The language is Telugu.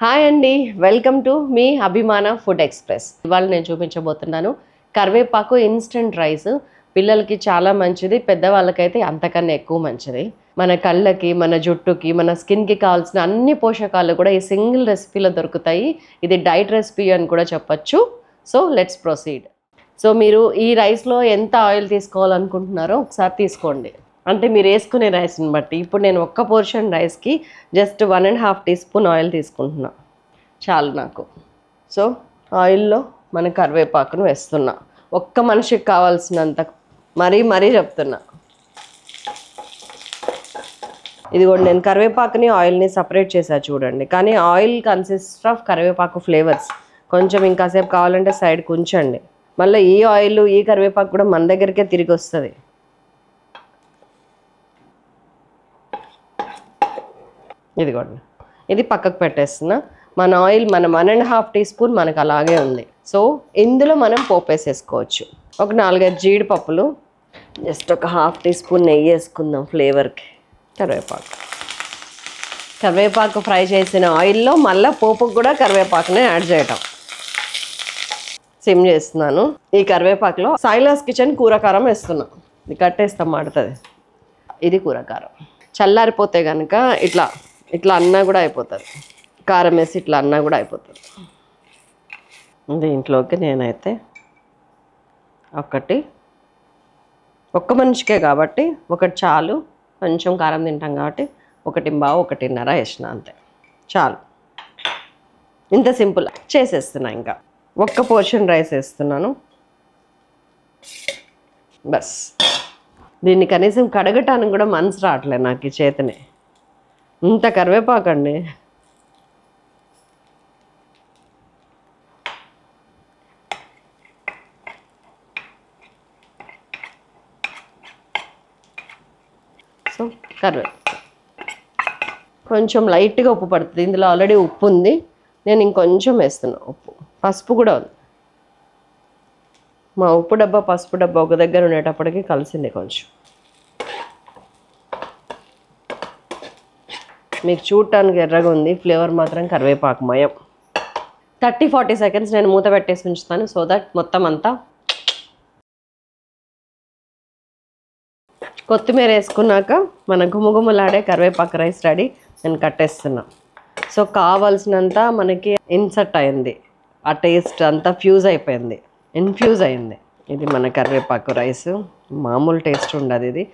హాయ్ అండి, వెల్కమ్ టు మీ అభిమాన ఫుడ్ ఎక్స్ప్రెస్. ఇవాళ నేను చూపించబోతున్నాను కరివేపాకు ఇన్స్టెంట్ రైస్. పిల్లలకి చాలా మంచిది, పెద్దవాళ్ళకైతే అంతకన్నా ఎక్కువ మంచిది. మన కళ్ళకి, మన జుట్టుకి, మన స్కిన్కి కావాల్సిన అన్ని పోషకాలు కూడా ఈ సింగిల్ రెసిపీలో దొరుకుతాయి. ఇది డైట్ రెసిపీ అని కూడా చెప్పచ్చు. So let's proceed. సో మీరు ఈ రైస్లో ఎంత ఆయిల్ తీసుకోవాలనుకుంటున్నారో ఒకసారి తీసుకోండి. అంటే మీరు వేసుకునే రైస్ని బట్టి. ఇప్పుడు నేను ఒక్క పోర్షన్ రైస్కి జస్ట్ 1.5 టీ స్పూన్ ఆయిల్ తీసుకుంటున్నా, చాలు నాకు. సో ఆయిల్లో మన కరివేపాకును వేస్తున్నా, ఒక్క మనిషికి కావాల్సినంత. మరీ చెప్తున్నా. ఇదిగోండి, నేను కరివేపాకుని ఆయిల్ని సపరేట్ చేసా చూడండి. కానీ ఆయిల్ కన్సిస్ట్ ఆఫ్ కరివేపాకు ఫ్లేవర్స్. కొంచెం ఇంకాసేపు కావాలంటే సైడ్కి ఉంచండి. మళ్ళీ ఈ ఆయిల్, ఈ కరివేపాకు కూడా మన దగ్గరికే తిరిగి వస్తుంది. ఇదిగోండి, ఇది పక్కకు పెట్టేస్తున్నా. మన ఆయిల్ మన 1.5 టీ స్పూన్ మనకు అలాగే ఉంది. సో ఇందులో మనం పోపు వేసేసుకోవచ్చు. ఒక 4-5 జీడిపప్పులు, జస్ట్ ఒక 1/2 టీ స్పూన్ నెయ్యి వేసుకుందాం ఫ్లేవర్కి. కరివేపాకు ఫ్రై చేసిన ఆయిల్లో మళ్ళీ పోపుకు కూడా కరివేపాకునే యాడ్ చేయటం. సిమ్ చేస్తున్నాను. ఈ కరివేపాకులో సైలాస్ కిచెన్ కూరకారం వేస్తున్నాం. ఇది కట్టేస్తాం, మాడుతుంది. ఇది కూరకారం. చల్లారిపోతే కనుక ఇట్లా అన్నా కూడా అయిపోతుంది. కారం వేసి ఇట్లా అన్నా కూడా అయిపోతుంది. దీంట్లోకి నేనైతే ఒక్క మనిషికే కాబట్టి ఒకటి చాలు. కొంచెం కారం తింటాం కాబట్టి 1.5-1.5 వేసిన, అంతే చాలు. ఇంత సింపుల్ చేసేస్తున్నా. ఇంకా ఒక్క పోర్షన్ రైస్ వేస్తున్నాను బస్. దీన్ని కనీసం కడగటానికి కూడా మనసు రావట్లేదు నాకు ఈ చేతిని. ఇంత కరివేపాకండి. సో కొంచెం లైట్గా ఉప్పు పడుతుంది. ఇందులో ఆల్రెడీ ఉప్పు ఉంది, నేను ఇంకొంచెం వేస్తున్నా ఉప్పు. పసుపు కూడా ఉంది. మా ఉప్పు డబ్బా, పసుపు డబ్బా ఒక దగ్గర ఉండేటప్పటికి కలిసింది కొంచెం. మీకు చూడటానికి ఎర్రగా ఉంది, ఫ్లేవర్ మాత్రం కరివేపాకు మయం. 30-40 సెకండ్స్ నేను మూత పెట్టేసి ఉంచుతాను. సో దట్ మొత్తం అంతా. కొత్తిమీర వేసుకున్నాక మన గుమగుమలాడే కరివేపాకు రైస్ రెడీ. నేను కట్టేస్తున్నా. సో కావాల్సినంత మనకి ఇన్సర్ట్ అయింది, ఆ టేస్ట్ అంతా ఇన్ఫ్యూజ్ అయింది. ఇది మన కరివేపాకు రైస్. మామూలు టేస్ట్ ఉండదు ఇది.